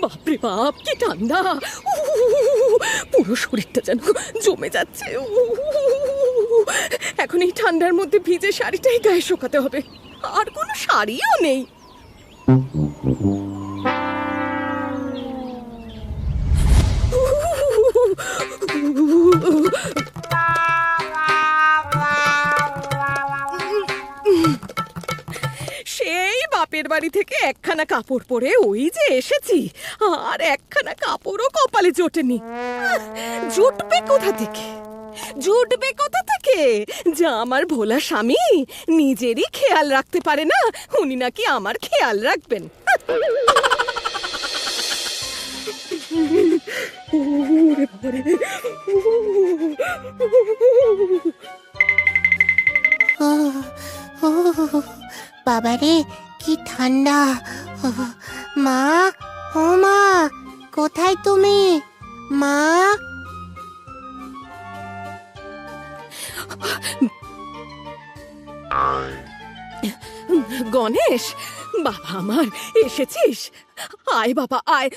বাপরে বাপ, কি ঠান্ডা! পুরো শরীরটা যেন জমে যাচ্ছে। এখন এই ঠান্ডার মধ্যে ভিজে শাড়িটাই গায়ে শোকাতে হবে, আর কোনো শাড়িও নেই। সেই বাপের বাড়ি থেকে একখানা কাপড় পরে ওই যে এসেছি, আর একখানা কাপড়ও কপালে জোটেনি। জুটবে কোথা থেকে, জুটবে কোথা থেকে? যা আমার ভোলা স্বামী নিজেরই খেয়াল রাখতে পারে না, উনি নাকি আমার খেয়াল রাখবেন। বাবারে কি ঠান্ডা! মা, ও মা, কোথায় তুমি? মা, গণেশ, বাবা আমার, এসেছিস? আয় বাবা আয়।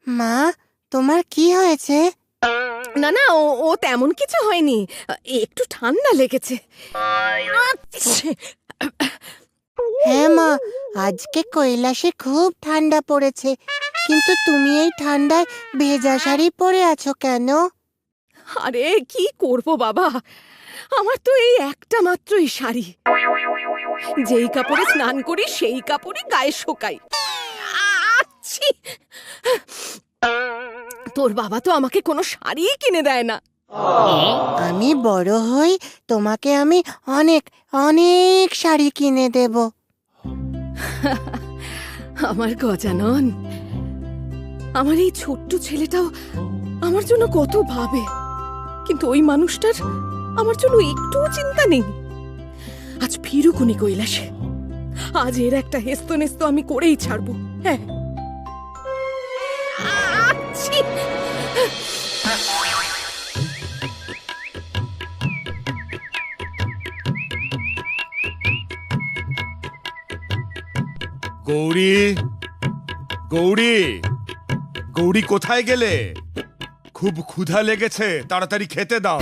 মা, তোমার কি হয়েছে? না না, ও তেমন কিছু হয়নি, একটু ঠান্ডা লেগেছে। হ্যাঁ মা, আজকে কৈলাসে খুব ঠান্ডা পড়েছে, কিন্তু তুমি এই ঠান্ডায় ভেজা শাড়ি পরে আছো কেন? আরে কি করব বাবা, আমার তো এই একটা মাত্রই শাড়ি, যেই কাপড়ে স্নান করি সেই কাপড়ই গায়ে শোকাই। আচ্ছি! তোর বাবা তো আমাকে কোনো শাড়ি কিনে দেয় না। আমি বড় হই, তোমাকে আমি অনেক অনেক শাড়ি কিনে দেব। আমার গজানন, আমার এই ছোট্ট ছেলেটাও আমার জন্য কত ভাবে, কিন্তু ওই মানুষটার আমার জন্য একটুও চিন্তা নেই। আজ ফিরুকুনি কৈলাসে, আজ এর একটা হেস্ত নেস্ত আমি করেই ছাড়বো। হ্যাঁ, আচ্ছি! গৌরী, গৌরী, গৌরী কোথায় গেলে? খুব ক্ষুধা লেগেছে, তাড়াতাড়ি খেতে দাও।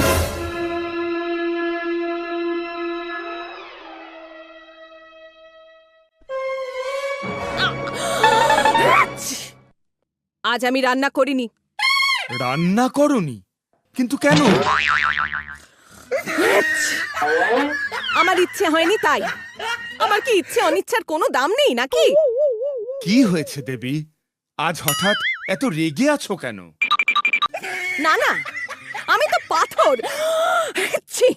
আজ আমি রান্না করিনি। রান্না করনি? কিন্তু কেন? আমার ইচ্ছে হয়নি তাই। আমার কি ইচ্ছে অনিচ্ছার কোনো দাম নেই নাকি? কি হয়েছে দেবী, আজ হঠাৎ এত রেগে আছো কেন? না না, আমি তো পাথর। ছি!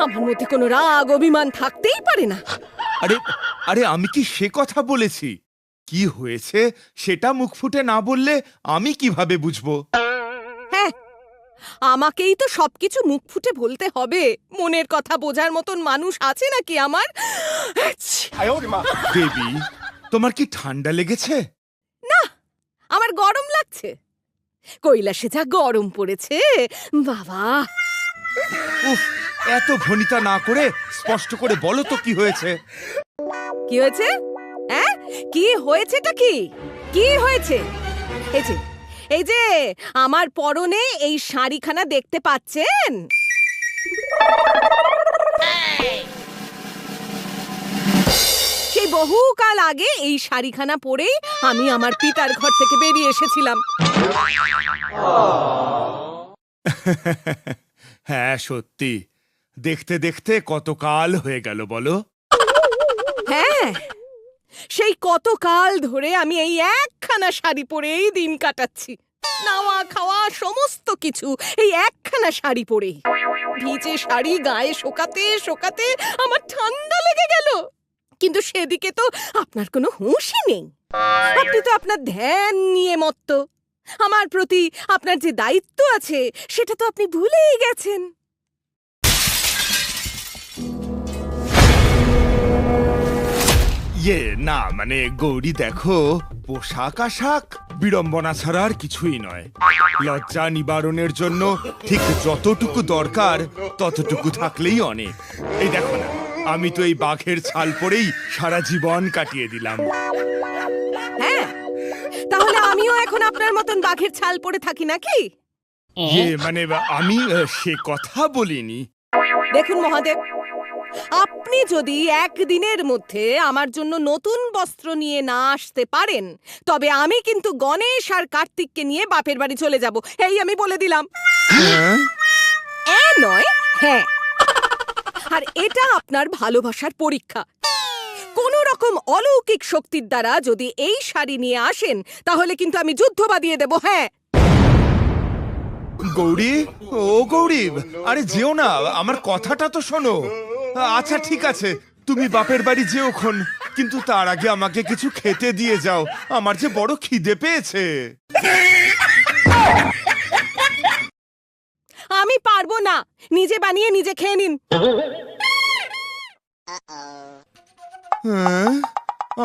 আমার মধ্যে কোনো রাগ অভিমান থাকতেই পারে না। আরে আরে, আমি কি সে কথা বলেছি? কি হয়েছে সেটা মুখ ফুটে না বললে আমি কিভাবে বুঝবো? হ্যাঁ, আমাকেই তো সবকিছু মুখ ফুটে বলতে হবে। মনের কথা বোঝার মতন মানুষ আছে নাকি আমার? ছি! দেবী, তোমার কি ঠান্ডা লেগেছে? না, আমার গরম লাগছে। কৈলাসে যা গরম পড়েছে বাবা! উফ, এত ভনিতা না করে স্পষ্ট করে বলো তো কি হয়েছে? কি হয়েছে? হ্যাঁ, কি হয়েছেটা কি? কি হয়েছে? এই যে আমার পরনে এই শাড়িখানা দেখতে পাচ্ছেন? সেই বহুকাল আগে এই শাড়িখানা পরেই আমি আমার পিতার ঘর থেকে বেরিয়ে এসেছিলাম। হ্যাঁ সত্যি, দেখতে দেখতে কত কাল হয়ে গেল বলো? হ্যাঁ, সেই কতকাল ধরে আমি এই একখানা শাড়ি পরেই দিন কাটাচ্ছি। নাওয়া খাওয়া সমস্ত কিছু এই একখানা শাড়ি পরেই। ভিজে শাড়ি গায়ে শোকাতে শোকাতে আমার ঠান্ডা লেগে গেল। কিন্তু সেদিকে তো আপনার কোনো হুঁশই নেই। আপনি তো আপনার ধ্যান নিয়ে মত্ত। আমার প্রতি আপনার যে দায়িত্ব আছে সেটা তো আপনি ভুলেই গেছেন। না মানে গৌরী দেখো, পোশাক আশাক বিড়ম্বনা ছাড়া আর কিছুই নয়। লজ্জা নিবারণের জন্য ঠিক যতটুকু দরকার ততটুকু থাকলেই অনেক। এই দেখো না, আমি তো এই বাঘের ছাল পরেই সারা জীবন কাটিয়ে দিলাম। হ্যাঁ, তাহলে আমিও এখন আপনার মতন বাঘের ছাল পরে থাকি নাকি? মানে আমি সে কথা বলিনি। দেখুন মহাদেব, আপনি যদি একদিনের মধ্যে আমার জন্য নতুন বস্ত্র নিয়ে না আসতে পারেন, তবে আমি কিন্তু গণেশ আর কার্তিককে নিয়ে বাপের বাড়ি চলে যাব, এই আমি বলে দিলাম। নয়, হ্যাঁ। আর এটা আপনার ভালোবাসার পরীক্ষা। কোন রকম অলৌকিক শক্তির দ্বারা যদি এই শাড়ি নিয়ে আসেন, তাহলে কিন্তু আমি যুদ্ধ বাঁধিয়ে দেব। হ্যাঁ গৌরী, ও গৌরী, আরে যেও না, আমার কথাটা তো শোনো। আচ্ছা ঠিক আছে, তুমি বাপের বাড়ি যেওখন, কিন্তু তার আগে আমাকে কিছু খেতে দিয়ে যাও, আমার যে বড় খিদে পেয়েছে। আমি পারবো না, নিজে বানিয়ে নিজে খেয়ে নিন। হ্যাঁ,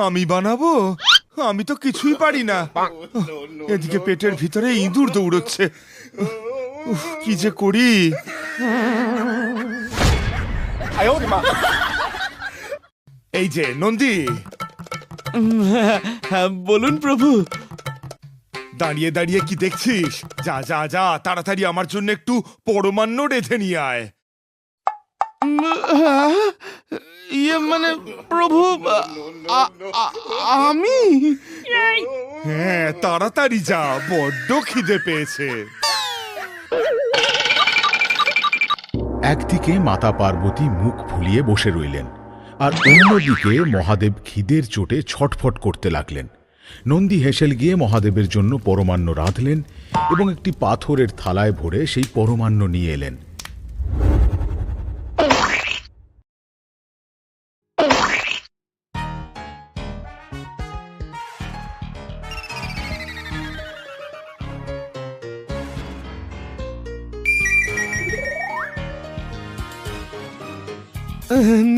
আমি বানাবো? আমি তো কিছুই পারি না। এদিকে পেটের ভিতরে ইঁদুর দৌড়চ্ছে। উফ, কি যে করি। এই যে নন্দী, হ্যাঁ বলুন প্রভু। দাঁড়িয়ে দাঁড়িয়ে কি দেখছিস? যা যা যা, তাড়াতাড়ি আমার জন্য একটু পরমান্ন রেঁধে নিয়ে আয়। মানে প্রভু, আমি? হ্যাঁ তাড়াতাড়ি যা, বড্ড খিদে পেয়েছে। একদিকে মাতা পার্বতী মুখ ফুলিয়ে বসে রইলেন, আর অন্যদিকে মহাদেব খিদের চোটে ছটফট করতে লাগলেন। নন্দী হেসেল গিয়ে মহাদেবের জন্য পরমান্ন রাঁধলেন এবং একটি পাথরের থালায় ভরে সেই পরমান্ন নিয়ে এলেন।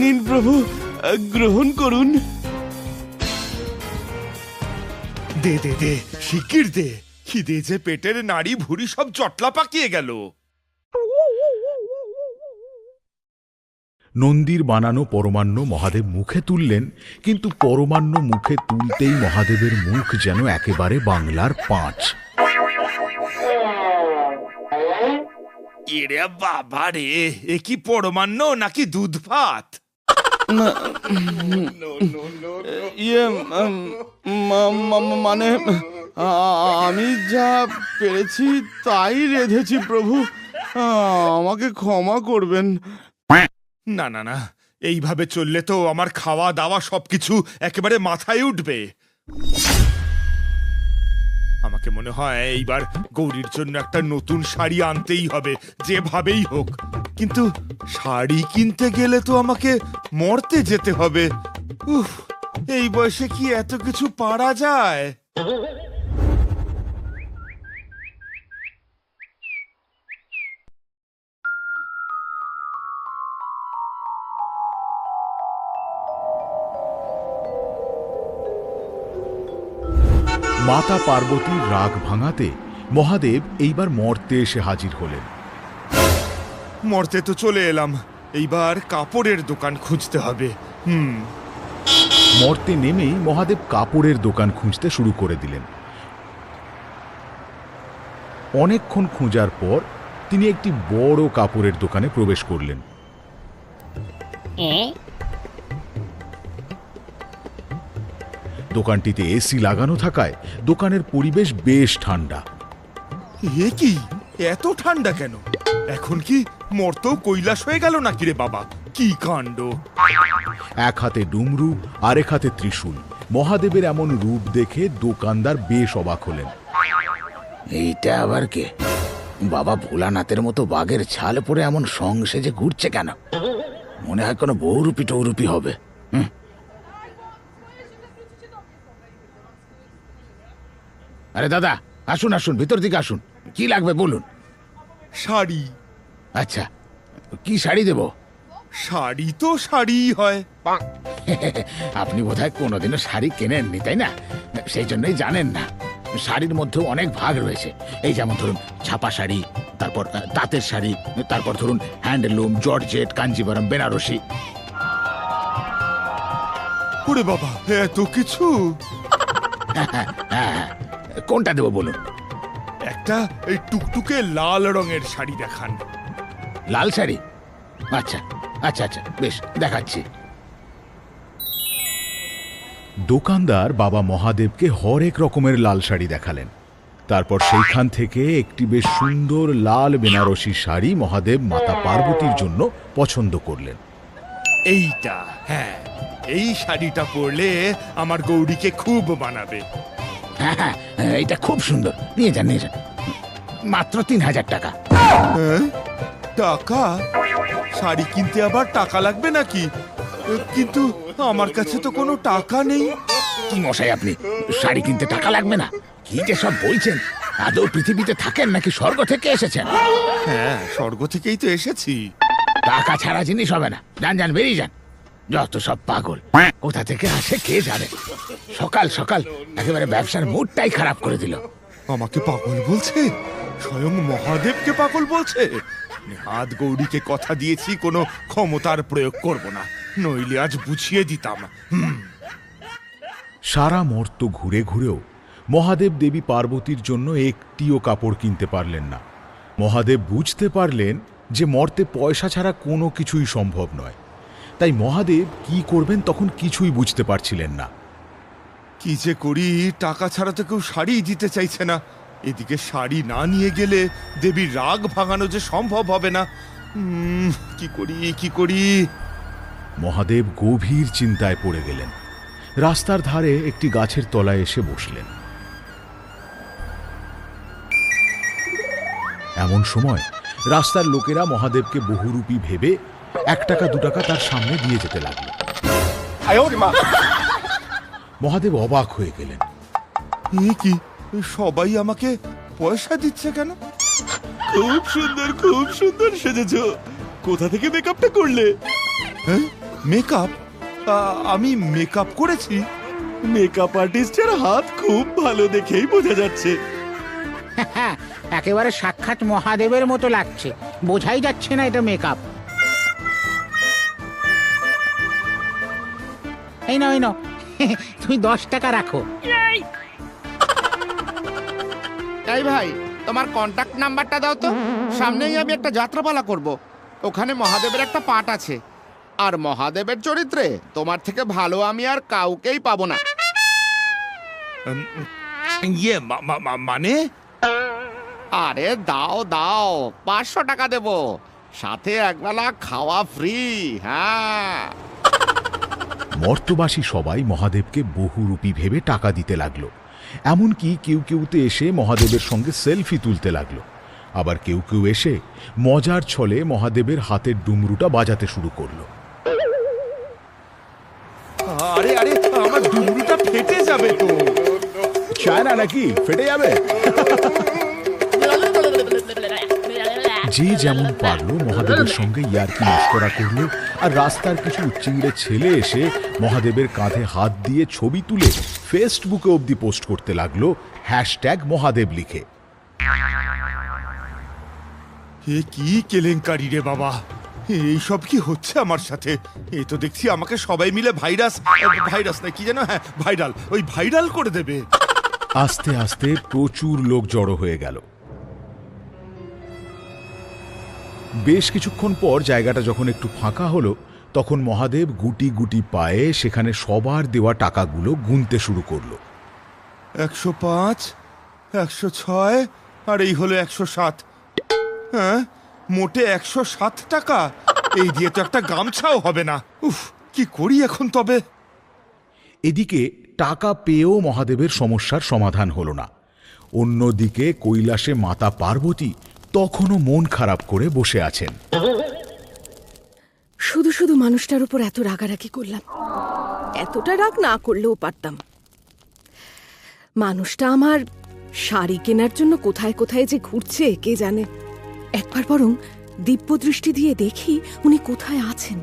নিন প্রভু, গ্রহণ করুন। দে দে দে, শিগগির দে, খিদে যে পেটের নাড়ি ভুড়ি সব জটলা পাকিয়ে গেল। নন্দীর বানানো পরমান্ন মহাদেব মুখে তুললেন, কিন্তু পরমান্ন মুখে তুলতেই মহাদেবের মুখ যেন একেবারে বাংলার 5। এরে বাবা রে, এ কি পরমান্ন নাকি দুধ ভাত? মানে আমি যা পেরেছি তাই রেঁধেছি প্রভু, আমাকে ক্ষমা করবেন। না না না, এইভাবে চললে তো আমার খাওয়া দাওয়া সবকিছু একেবারে মাথায় উঠবে। আমাকে মনে হয় এইবার গৌরীর জন্য একটা নতুন শাড়ি আনতেই হবে, যেভাবেই হোক। কিন্তু শাড়ি কিনতে গেলে তো আমাকে মরতে যেতে হবে। উফ, এই বয়সে কি এত কিছু পারা যায়? মাতা পার্বতীর রাগ ভাঙাতে মহাদেব এইবার মর্তে এসে হাজির হলেন। মরতে তো চলে এলাম, এইবার কাপড়ের দোকান খুঁজতে হবে। মর্তে নেমেই মহাদেব কাপড়ের দোকান খুঁজতে শুরু করে দিলেন। অনেকক্ষণ খোঁজার পর তিনি একটি বড় কাপড়ের দোকানে প্রবেশ করলেন। দোকানটিতে এসি লাগানো থাকায় দোকানের পরিবেশ বেশ ঠান্ডা। এ কি, এত ঠান্ডা কেন? এখন কি মর্ত কৈলাস হয়ে গেল নাকি রে বাবা? কি কাণ্ড! এক হাতে ডুমরু, আরেক হাতে ত্রিশূল। মহাদেবের এমন রূপ দেখে দোকানদার বেশ অবাক হলেন। এইটা আবার কে? বাবা ভোলানাথের মতো বাঘের ছাল পরে এমন সং সেজে ঘুরছে কেন? মনে হয় কোনো বহুরূপী টৌরূপী হবে। আরে দাদা, আসুন আসুন, ভিতর দিকে আসুন। কি লাগবে বলুন। শাড়ি। আচ্ছা, কি শাড়ি দেব? শাড়ি তো শাড়িই হয়। আপনি বোধহয় কোনোদিনও শাড়ি কেনেননি, তাই না? সেই জন্যই জানেন না। শাড়ির মধ্যেও অনেক ভাগ রয়েছে। এই যেমন ধরুন ছাপা শাড়ি, তারপর তাঁতের শাড়ি, তারপর ধরুন হ্যান্ডলুম, জর্জেট, কাঞ্জিবরম, বেনারসি। ওরে বাবা, এত কিছু! হ্যাঁ, কোনটা দেবো বলুন? একটা এই টুকটুকে লাল রঙের শাড়ি দেখান। লাল শাড়ি? আচ্ছা আচ্ছা আচ্ছা, বেশ, দেখাচ্ছি। দোকানদার বাবা মহাদেবকে হরেক রকমের লাল শাড়ি দেখালেন। তারপর সেইখান থেকে একটি বেশ সুন্দর লাল বেনারসি শাড়ি মহাদেব মাতা পার্বতীর জন্য পছন্দ করলেন। এইটা, হ্যাঁ, এই শাড়িটা পরলে আমার গৌরীকে খুব মানাবে। হ্যাঁ হ্যাঁ, এইটা খুব সুন্দর, নিয়ে যান নিয়ে যান। মাত্র 3000 টাকা। হ্যাঁ? টাকা? শাড়ি কিনতে আবার টাকা লাগবে নাকি? কিন্তু আমার কাছে তো কোনো টাকা নেই। কি মশাই আপনি, শাড়ি কিনতে টাকা লাগবে না? কি যে সব বলছেন! আদৌ পৃথিবীতে থাকেন নাকি স্বর্গ থেকে এসেছেন? হ্যাঁ, স্বর্গ থেকেই তো এসেছি। টাকা ছাড়া জিনিস হবে না। যান যান, বেরিয়ে যান। যত সব পাগল, কোথা থেকে আসে কে জানে। সকাল সকাল একেবারে ব্যবসার মুডটাই খারাপ করে দিল। আমাকে পাগল বলছে? স্বয়ং মহাদেবকে পাগল বলছে? নেহাত গৌরীকে কথা দিয়েছি কোনো ক্ষমতার প্রয়োগ করব না, নইলে আজ বুঝিয়ে দিতাম। সারা মর্ত ঘুরে ঘুরেও মহাদেব দেবী পার্বতীর জন্য একটিও কাপড় কিনতে পারলেন না। মহাদেব বুঝতে পারলেন যে মর্তে পয়সা ছাড়া কোনো কিছুই সম্ভব নয়। তাই মহাদেব কি করবেন তখন কিছুই বুঝতে পারছিলেন না। কি যে করি, টাকা ছাড়া তো কেউ শাড়ি দিতে চাইছে না। এদিকে শাড়ি না নিয়ে গেলে দেবীর রাগ ভাঙানো যে সম্ভব হবে না। কি করি কি করি? মহাদেব গভীর চিন্তায় পড়ে গেলেন। রাস্তার ধারে একটি গাছের তলায় এসে বসলেন। এমন সময় রাস্তার লোকেরা মহাদেবকে বহুরূপী ভেবে 1 টাকা 2 টাকা তার সামনে দিয়ে যেতে লাগল। মহাদেব অবাক হয়ে গেলেন। এ কি, সবাই আমাকে পয়সা দিচ্ছে কেন? খুব সুন্দর সেজেছ। কোথা থেকে মেকআপটা করলে? হ্যাঁ, মেকআপ? আমি মেকআপ করেছি? মেকআপ আর্টিস্টের হাত খুব ভালো দেখেই বোঝা যাচ্ছে। একেবারে সাক্ষাৎ মহাদেবের মতো লাগছে, বোঝাই যাচ্ছে না এটা মেকআপ। এই নাও তুমি 10 টাকা রাখো। এই ভাই, তোমার কন্টাক্ট নাম্বারটা দাও তো। সামনেই আমি একটা যাত্রাপালা করব, ওখানে মহাদেবের একটা পাঠ আছে, আর মহাদেবের চরিত্রে তোমার থেকে ভালো আমি আর কাউকেই পাবো না। ইয়ে মানে? আরে দাও দাও, 500 টাকা দেব, সাথে একবেলা খাওয়া ফ্রি। হ্যাঁ। মর্তবাসী সবাই মহাদেবকে বহুরূপী ভেবে টাকা দিতে লাগলো। এমনকি কেউ কেউতে এসে মহাদেবের সঙ্গে সেলফি তুলতে লাগলো। আবার কেউ কেউ এসে মজার ছলে মহাদেবের হাতের ডুমরুটা বাজাতে শুরু করলো। আরে আরে, আমার ডুমরুটা ফেটে যাবে তো। চায় না নাকি ফেটে যাবে? যে যেমন পারলো মহাদেবের সঙ্গে ইয়ার্কি মশকরা করলো। আর রাস্তার কিছু চিংড়ে ছেলে এসে মহাদেবের কাঁধে হাত দিয়ে ছবি তুলে ফেসবুকে অবধি পোস্ট করতে লাগলো #মহাদেব লিখে। এ কি কেলেঙ্কারি রে বাবা! এইসব কি হচ্ছে আমার সাথে? এ তো দেখছি আমাকে সবাই মিলে ভাইরাস না কি যেন, হ্যাঁ ভাইরাল করে দেবে। আস্তে আস্তে প্রচুর লোক জড়ো হয়ে গেল। বেশ কিছুক্ষণ পর জায়গাটা যখন একটু ফাঁকা হলো, তখন মহাদেব গুটি গুটি পায়ে সেখানে সবার দেওয়া টাকাগুলো গুনতে শুরু করলো। 105, 106, আর এই হলো 107। হ্যাঁ, মোটে 107 টাকা। এই দিয়ে তো একটা গামছাও হবে না। উফ, কি করি এখন তবে? এদিকে টাকা পেয়েও মহাদেবের সমস্যার সমাধান হলো না। অন্যদিকে কৈলাসে মাতা পার্বতী তখনও মন খারাপ করে বসে আছেন। শুধু শুধু মানুষটার উপর এত রাগারাগি করলাম। এতটা রাগ না করলেও পারতাম। মানুষটা আমার শাড়ি কেনার জন্য কোথায় কোথায় যে ঘুরছে কে জানে। একবার বরং দিব্য দৃষ্টি দিয়ে দেখি উনি কোথায় আছেন।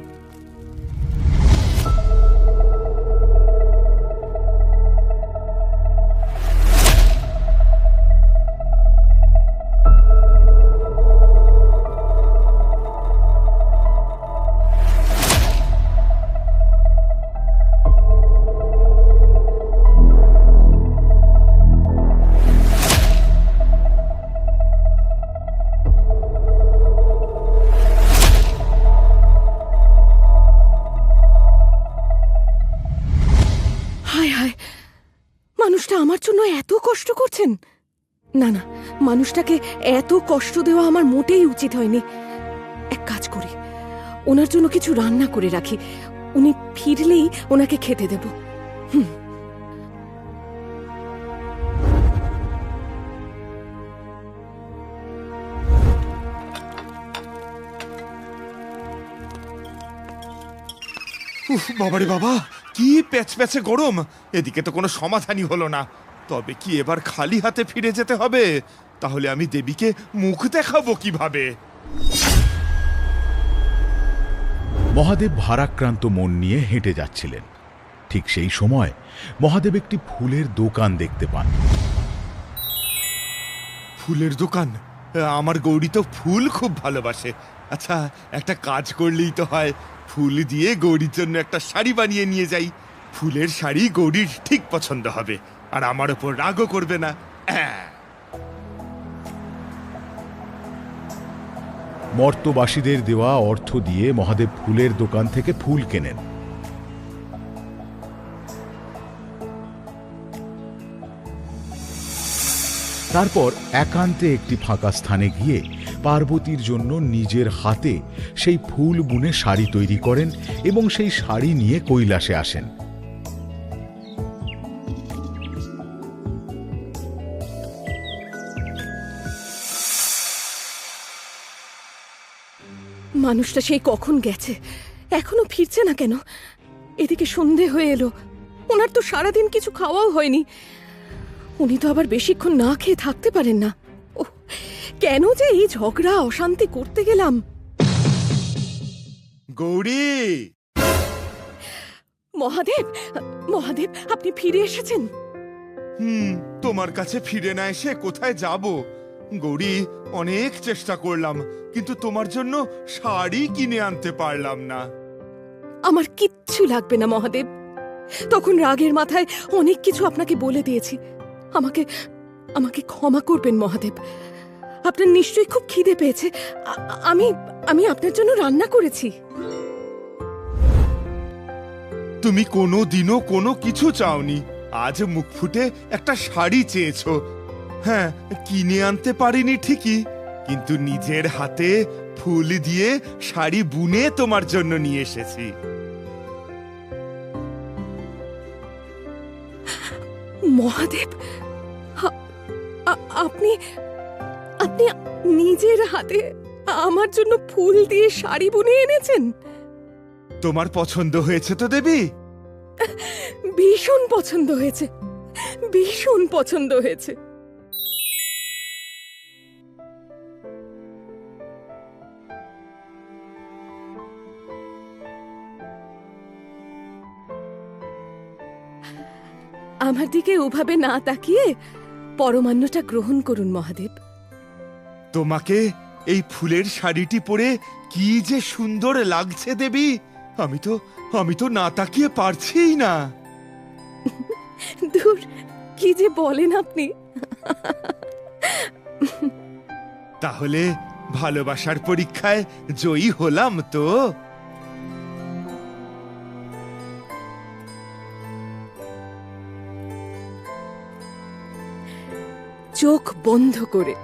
মানুষটা আমার জন্য এত কষ্ট করছেন? না না, মানুষটাকে এত কষ্ট দেওয়া আমার মোটেই উচিত হয়নি। এক কাজ করি, ওনার জন্য কিছু রান্না করে রাখি, উনি ফিরলেই ওনাকে খেতে দেব। উফ, বাবারে বাবা, কি প্যাচপ্যাচে গরম! এদিকে তো কোনো সমাধানই হলো না। তবে কি এবার খালি হাতে ফিরে যেতে হবে? তাহলে আমি দেবীকে মুখ দেখাবো কিভাবে? মহাদেব ভারাক্রান্ত মন নিয়ে হেঁটে যাচ্ছিলেন। ঠিক সেই সময় মহাদেব একটি ফুলের দোকান দেখতে পান। ফুলের দোকান? আমার গৌরী তো ফুল খুব ভালোবাসে। আচ্ছা, একটা কাজ করলেই তো হয়, ফুল দিয়ে গৌরীর জন্য একটা শাড়ি বানিয়ে নিয়ে যাই। ফুলের শাড়ি গৌরীর ঠিক পছন্দ হবে, আর আমার ওপর রাগও করবে না। মর্তবাসীদের দেওয়া অর্থ দিয়ে মহাদেব ফুলের দোকান থেকে ফুল কেনেন। তারপর একান্তে একটি ফাঁকা স্থানে গিয়ে পার্বতীর জন্য নিজের হাতে সেই ফুল বুনে শাড়ি তৈরি করেন এবং সেই শাড়ি নিয়ে কৈলাসে আসেন। মানুষটা সেই কখন গেছে, এখনো ফিরছে না কেন? এদিকে সন্ধে হয়ে এলো, ওনার তো সারাদিন কিছু খাওয়াও হয়নি। উনি তো আবার বেশিক্ষণ না খেয়ে থাকতে পারেন না। ওহ, কেন যে এই ঝগড়া অশান্তি করতে গেলাম। গৌরী! মহাদেব, মহাদেব, আপনি ফিরে এসেছেন? তোমার কাছে ফিরে না এসে কোথায় যাব? গৌরী, অনেক চেষ্টা করলাম, কিন্তু তোমার জন্য শাড়ি কিনে আনতে পারলাম না। আমার কিচ্ছু লাগবে না মহাদেব, তখন রাগের মাথায় অনেক কিছু আপনাকে বলে দিয়েছি। আমাকে আমাকে ক্ষমা করবেন মহাদেব। আপনার নিশ্চয়ই খুব খিদে পেয়েছে, আমি আমি আপনার জন্য রান্না করেছি। তুমি কোনো দিনও কোনো কিছু চাওনি, আজ মুখ ফুটে একটা শাড়ি চেয়েছো। হ্যাঁ, কিনে আনতে পারিনি ঠিকই, কিন্তু নিজের হাতে ফুল দিয়ে শাড়ি বুনে তোমার জন্য নিয়ে এসেছি। মহাদেব, আপনি আপনি নিজের হাতে আমার জন্য ফুল দিয়ে শাড়ি বুনে এনেছেন? তোমার পছন্দ হয়েছে তো দেবী? ভীষণ পছন্দ হয়েছে, ভীষণ পছন্দ হয়েছে। আমার দিকে ওভাবে না তাকিয়ে পরমান্নটা গ্রহণ করুন মহাদেব। তোমাকে এই ফুলের শাড়িটি পরে কি যে সুন্দর লাগছে দেবী, আমি তো না তাকিয়ে পারছিই না। দূর, কি যে বলেন আপনি। তাহলে ভালোবাসার পরীক্ষায় জয়ী হলাম তো? চোখ বন্ধ করে